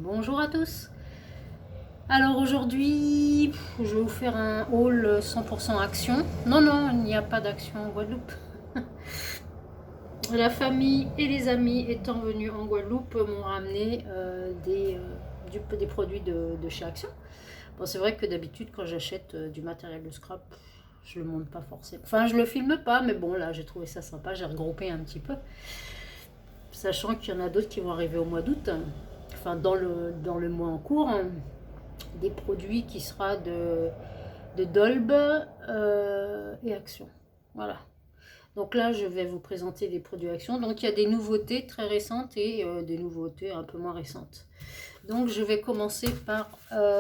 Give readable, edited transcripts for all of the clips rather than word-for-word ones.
Bonjour à tous. Alors aujourd'hui, je vais vous faire un haul 100% action. Non, il n'y a pas d'action en Guadeloupe. La famille et les amis étant venus en Guadeloupe m'ont ramené des produits de chez Action. Bon, c'est vrai que d'habitude quand j'achète du matériel de scrap, je le montre pas forcément. Enfin, je le filme pas, mais bon, là j'ai trouvé ça sympa, j'ai regroupé un petit peu. Sachant qu'il y en a d'autres qui vont arriver au mois d'août, enfin dans le mois en cours, hein. Des produits qui sera de Dolb et Action. Voilà. Donc là, je vais vous présenter des produits Action. Donc il y a des nouveautés très récentes et des nouveautés un peu moins récentes. Donc je vais commencer par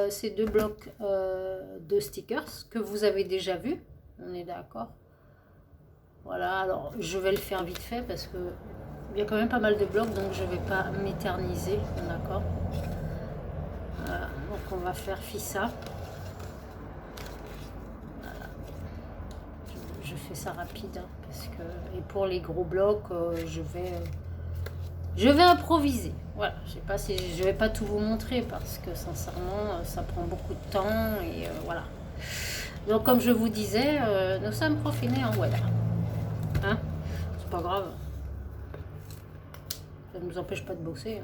ces deux blocs de stickers que vous avez déjà vus. On est d'accord? Voilà, alors je vais le faire vite fait parce que il y a quand même pas mal de blocs, donc je ne vais pas m'éterniser, d'accord? Voilà, donc on va faire Fissa. Voilà. Je fais ça rapide hein, parce que et pour les gros blocs, je vais improviser. Voilà, je sais pas si je vais pas tout vous montrer parce que sincèrement, ça prend beaucoup de temps et voilà. Donc comme je vous disais, nous sommes confinés en Guadeloupe. Hein, c'est pas grave. Ça ne nous empêche pas de bosser.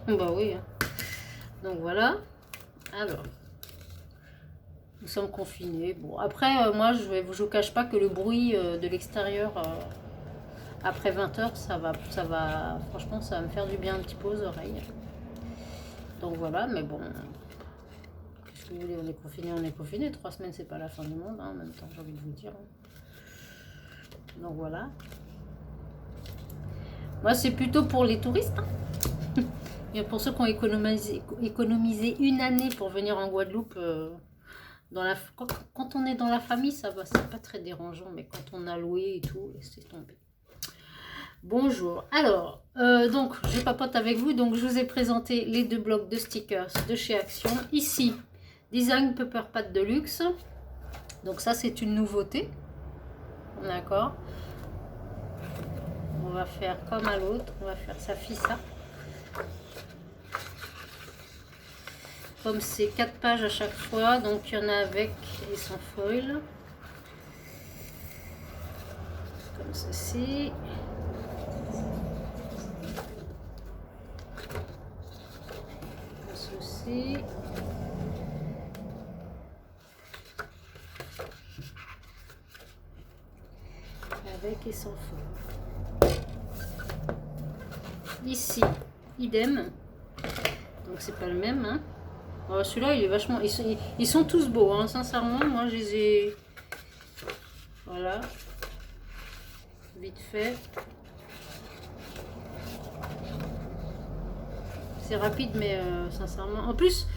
Hein. Bah oui. Hein. Donc voilà. Alors, nous sommes confinés. Bon, après, moi, je vous cache pas que le bruit de l'extérieur après 20 h, franchement, ça va me faire du bien un petit peu aux oreilles. Donc voilà, mais bon, qu'est-ce que vous voulez, on est confiné. 3 semaines, c'est pas la fin du monde, hein, en même temps, j'ai envie de vous dire. Donc voilà. Moi, c'est plutôt pour les touristes. Hein. Et pour ceux qui ont économisé une année pour venir en Guadeloupe, quand on est dans la famille, ça va, c'est pas très dérangeant, mais quand on a loué et tout, laissez tomber. Bonjour. Alors, donc, je papote avec vous. Donc, je vous ai présenté les deux blocs de stickers de chez Action. Ici, Design Pepper Pad de luxe. Donc, ça, c'est une nouveauté. D'accord. On va faire comme à l'autre. On va faire ça, Fissa. Comme c'est 4 pages à chaque fois, donc il y en a avec et sans foil. Comme ceci. Comme ceci. Avec et sans foil. Ici, idem. Donc c'est pas le même, hein. Celui-là, il est vachement... Ils sont tous beaux, hein. Sincèrement. Moi, je les ai... Voilà. Vite fait. C'est rapide, mais sincèrement... En plus,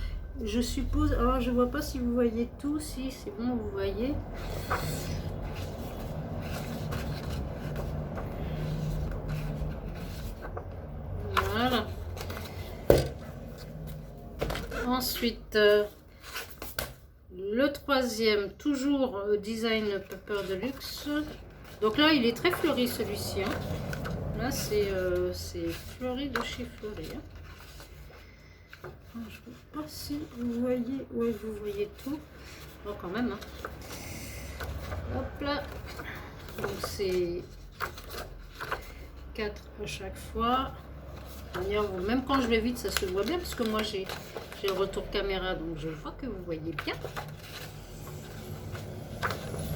je suppose... Alors, je vois pas si vous voyez tout. Si, c'est bon, vous voyez. Voilà. Ensuite, le troisième, toujours Design Pepper de luxe. Donc là, il est très fleuri celui-ci. Hein. Là, c'est fleuri de chez Fleury. Hein. Je ne sais pas si vous voyez. Oui, vous voyez tout. Bon, quand même. Hein. Hop là. Donc c'est 4 à chaque fois. Même quand je vais vite, ça se voit bien parce que moi j'ai le retour caméra, donc je vois que vous voyez bien.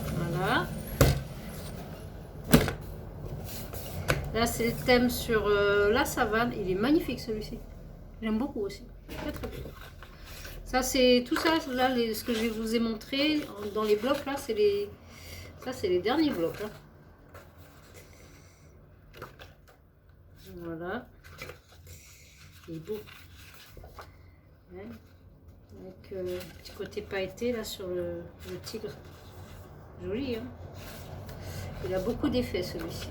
Voilà. Là, c'est le thème sur la savane. Il est magnifique celui-ci. J'aime beaucoup aussi. Très très bien. Ça, c'est tout ça. Là, ce que je vous ai montré dans les blocs, là, c'est les. Ça, c'est les derniers blocs. Là. Voilà. Il est beau. Ouais. Avec petit côté pailleté là sur le tigre. Joli, hein. Il a beaucoup d'effets celui-ci.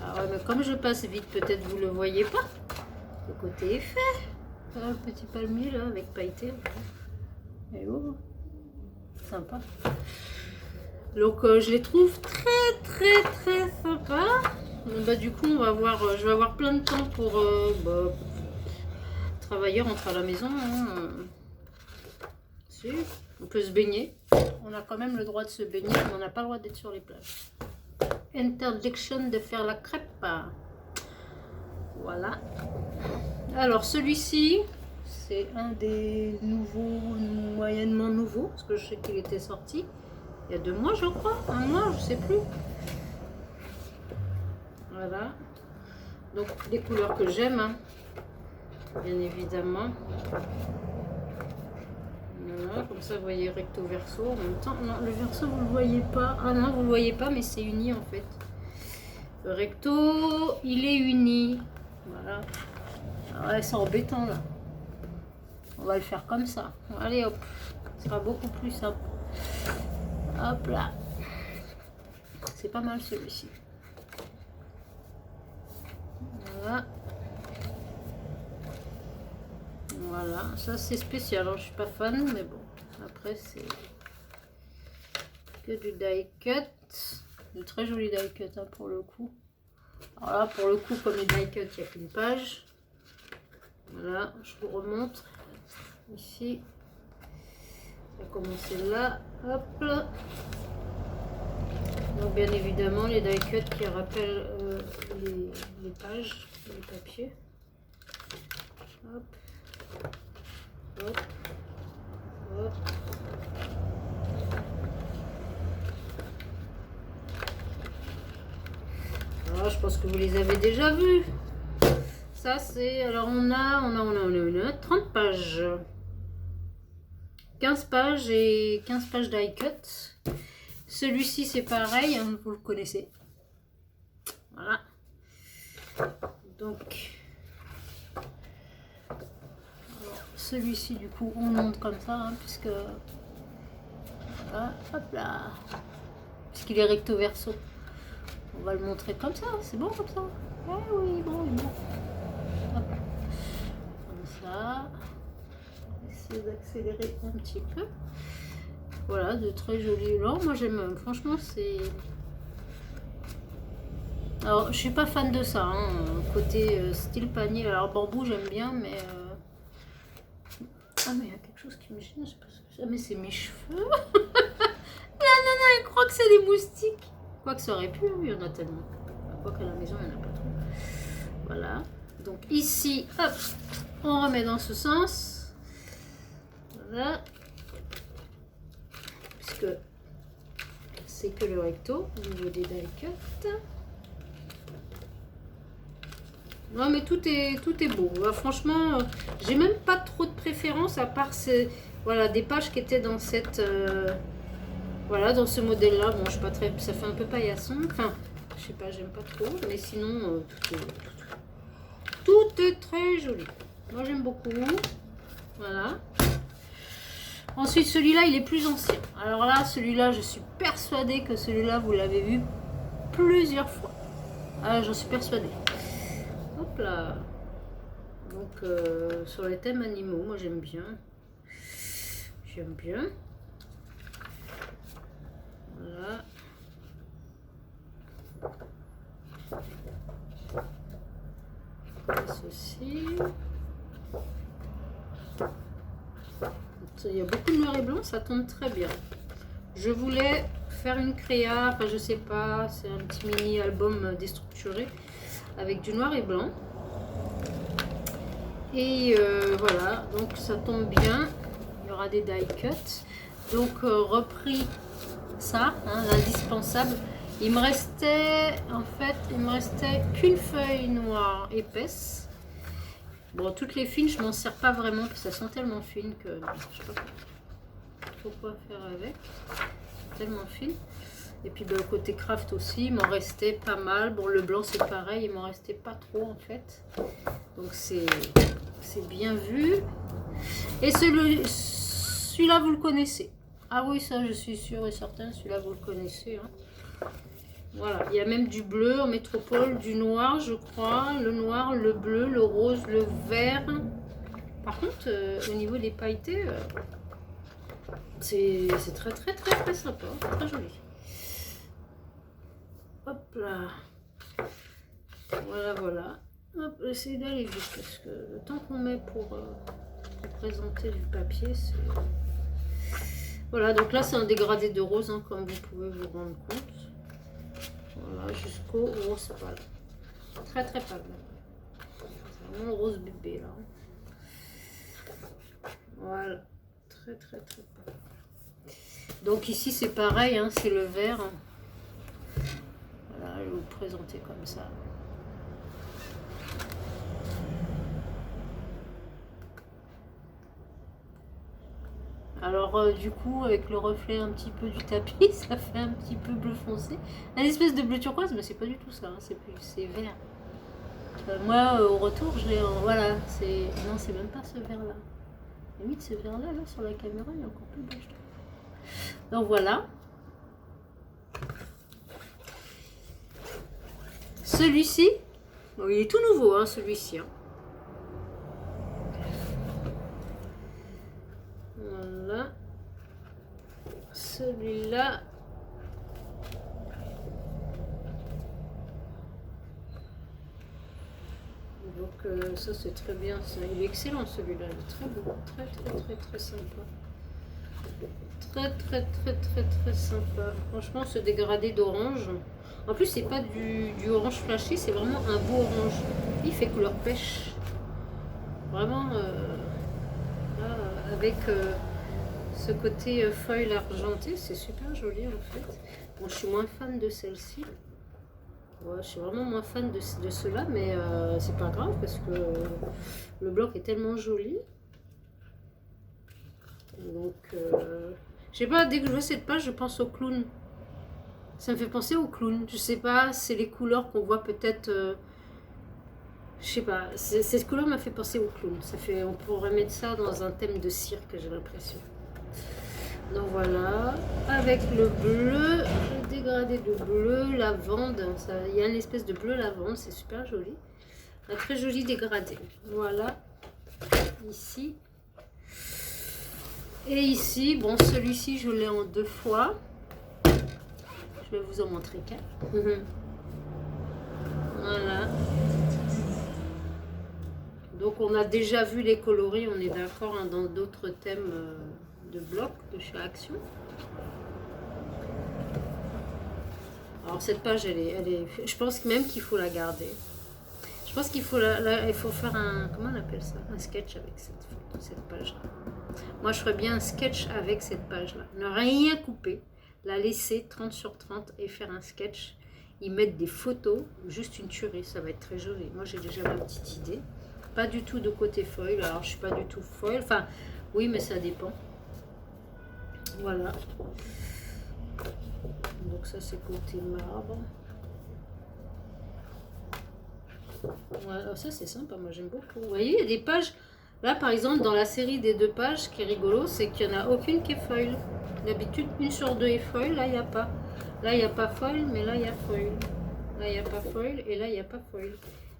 Alors, mais comme je passe vite, peut-être vous le voyez pas. Le côté effet. Un petit palmier là avec pailleté. Et oh, sympa. Donc je les trouve très très très sympas. Bah, du coup, je vais avoir plein de temps pour travailleurs entrent à la maison. Hein. Si, on peut se baigner. On a quand même le droit de se baigner, mais on n'a pas le droit d'être sur les plages. Interdiction de faire la crêpe. Voilà. Alors celui-ci, c'est un des nouveaux, moyennement nouveaux, parce que je sais qu'il était sorti il y a 2 mois, je crois. 1 mois, je sais plus. Voilà. Donc les couleurs que j'aime, hein, bien évidemment. Voilà, comme ça vous voyez recto verso en même temps. Non, le verso vous le voyez pas. Ah non, vous le voyez pas, mais c'est uni en fait. Le recto, il est uni. Voilà. Ah ouais, c'est embêtant là. On va le faire comme ça. Allez hop, ce sera beaucoup plus simple. Hop là. C'est pas mal celui-ci. Voilà. Voilà, ça c'est spécial. Alors, je suis pas fan, mais bon. Après, c'est que du die cut. De très joli die cut hein, pour le coup. Alors là, pour le coup, comme les die cut, il n'y a qu'une page. Voilà, je vous remontre. Ici, ça a commencé là. Hop là. Donc, bien évidemment, les die cut qui rappellent les pages, les papiers. Hop. Hop. Hop. Alors, je pense que vous les avez déjà vus. Ça, c'est... Alors, on a 30 pages. 15 pages et 15 pages die cut. Celui-ci, c'est pareil, hein, vous le connaissez. Voilà. Donc... Celui-ci, du coup, on monte comme ça, hein, puisque... Voilà, hop là. Puisqu'il est recto verso. On va le montrer comme ça, c'est bon comme ça. Ah oui, bon, bon. Hop. Comme ça. On va essayer d'accélérer un petit peu. Voilà, de très jolis blancs. Moi, j'aime, franchement, c'est... Alors, je suis pas fan de ça, hein, côté style panier. Alors, bambou, j'aime bien, mais... Ah, mais il y a quelque chose qui me gêne, je sais pas ce que c'est. Ah, mais c'est mes cheveux. Non, elle croit que c'est des moustiques. Quoique ça aurait pu, il y en a tellement. Quoique à la maison, il n'y en a pas trop. Voilà. Donc ici, hop, on remet dans ce sens. Voilà. Puisque c'est que le recto au niveau des die cut. Non mais tout est beau. Franchement, j'ai même pas trop de préférence à part voilà, des pages qui étaient dans cette voilà, dans ce modèle là. Bon, je suis pas très, ça fait un peu paillasson. Enfin, je sais pas, j'aime pas trop, mais sinon tout est très joli. Moi j'aime beaucoup. Voilà. Ensuite, celui-là, il est plus ancien. Alors là, celui-là, je suis persuadée que celui-là, vous l'avez vu plusieurs fois. Ah, j'en suis persuadée. Hop là. Donc, sur les thèmes animaux, moi j'aime bien. J'aime bien. Voilà. Ceci. Il y a beaucoup de noir et blanc, ça tombe très bien. Je voulais faire une créa, enfin je sais pas, c'est un petit mini album déstructuré avec du noir et blanc. Et voilà, donc ça tombe bien. Il y aura des die cut. Donc repris ça, hein, l'indispensable. Il me restait, en fait, il me restait qu'une feuille noire épaisse. Bon, toutes les fines, je m'en sers pas vraiment parce que ça sent tellement fine que je sais pas trop quoi faire avec. Tellement fine. Et puis ben, côté craft aussi, il m'en restait pas mal. Bon, le blanc c'est pareil, il m'en restait pas trop en fait. Donc c'est bien vu. Et celui-là, vous le connaissez. Ah oui, ça je suis sûre et certaine, celui-là vous le connaissez. Hein. Voilà, il y a même du bleu en métropole, du noir je crois, le noir, le bleu, le rose, le vert. Par contre, au niveau des pailletés, c'est très sympa, très joli. Hop là. Voilà, voilà. Hop, essayez d'aller vite parce que le temps qu'on met pour présenter du papier, c'est... Voilà, donc là c'est un dégradé de rose, hein, comme vous pouvez vous rendre compte. Voilà, jusqu'au rose pâle. Très très pâle. C'est vraiment le rose bébé là. Voilà, très très très pâle. Donc ici c'est pareil, hein, c'est le vert. Voilà, je vais vous présenter comme ça. Alors du coup avec le reflet un petit peu du tapis, ça fait un petit peu bleu foncé. Un espèce de bleu turquoise, mais c'est pas du tout ça, hein, c'est vert. Moi au retour je l'ai en... Voilà, c'est... Non, c'est même pas ce vert là. Limite ce vert là, sur la caméra il est encore plus beau je trouve. Donc voilà. Celui-ci, bon, il est tout nouveau hein, celui-ci. Hein. Voilà. Celui-là. Donc ça c'est très bien. Ça. Il est excellent celui-là. Il est très beau. Très très très très sympa. Très très très très très sympa. Franchement ce dégradé d'orange. En plus c'est pas du orange flashy. C'est vraiment un beau orange. Il fait couleur pêche. Vraiment là, avec... ce côté feuille argentée, c'est super joli en fait. Bon, je suis moins fan de celle-ci. Ouais, je suis vraiment moins fan de ceux-là, mais c'est pas grave parce que le bloc est tellement joli. Donc, je sais pas, dès que je vois cette page, je pense au clown. Ça me fait penser au clown. Je sais pas, c'est les couleurs qu'on voit peut-être... je sais pas, cette couleur m'a fait penser au clown. Ça fait, on pourrait mettre ça dans un thème de cirque, j'ai l'impression. Donc voilà, avec le bleu, le dégradé de bleu, lavande, il y a une espèce de bleu lavande, c'est super joli. Un très joli dégradé. Voilà, ici. Et ici, bon celui-ci je l'ai en 2 fois. Je vais vous en montrer qu'un. Voilà. Donc on a déjà vu les coloris, on est d'accord hein, dans d'autres thèmes de blocs de chez Action. Alors cette page, elle est, je pense même qu'il faut la garder. Je pense qu'il faut, il faut faire un, comment on appelle ça, un sketch avec cette page-là. Moi, je ferais bien un sketch avec cette page-là. Ne rien couper, la laisser 30 sur 30 et faire un sketch. Y mettre des photos, juste une tuerie, ça va être très joli. Moi, j'ai déjà ma petite idée. Pas du tout de côté foil, alors je suis pas du tout foil. Enfin, oui, mais ça dépend. Voilà. Donc ça, c'est côté marbre. Voilà, ça c'est sympa, moi j'aime beaucoup. Vous voyez, il y a des pages, là par exemple dans la série des 2 pages, ce qui est rigolo, c'est qu'il n'y en a aucune qui est foil. D'habitude, 1 sur 2 est foil, là il n'y a pas. Là il n'y a pas foil, mais là il y a foil. Là il n'y a pas foil, et là il n'y a pas foil.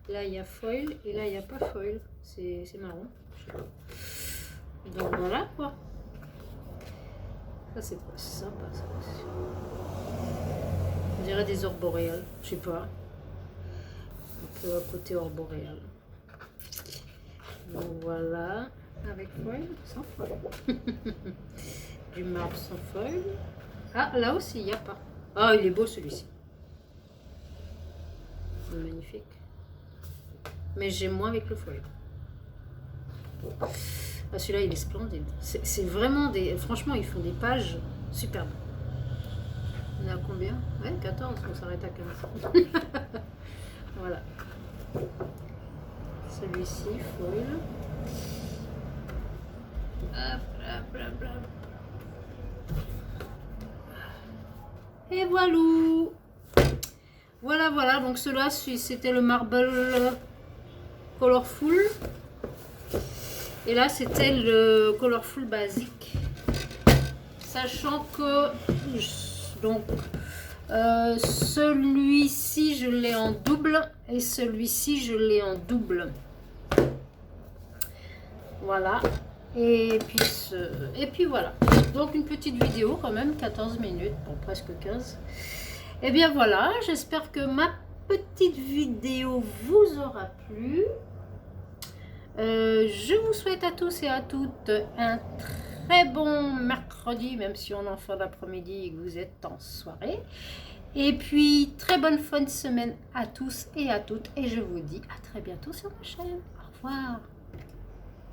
Là il y a foil, et là il n'y a pas foil. C'est marrant. Donc voilà quoi. Ça c'est sympa ça aussi. On dirait des aurores boréales, je sais pas. Un peu à côté arboréal. Donc voilà, avec foil, sans foil. Du marbre sans foil. Ah, là aussi, il n'y a pas. Ah, il est beau celui-ci. Magnifique. Mais j'aime moins avec le foil. Ah, celui-là, il est splendide. C'est vraiment des... Franchement, ils font des pages superbes. On est à combien? Ouais, 14, on s'arrête à 15. Voilà. Celui-ci, foil. Hop, hop, hop, hop. Et voilà. Voilà, voilà. Donc cela, c'était le Marble Colorful. Et là, c'était le Colorful basique. Sachant que... Donc... celui-ci je l'ai en double et celui-ci je l'ai en double. Voilà. Et puis voilà. Donc une petite vidéo quand même, 14 minutes, bon presque 15. Et bien voilà, j'espère que ma petite vidéo vous aura plu. Je vous souhaite à tous et à toutes un très bon mercredi, même si on est en fin d'après-midi et que vous êtes en soirée. Et puis, très bonne fin de semaine à tous et à toutes. Et je vous dis à très bientôt sur ma chaîne. Au revoir.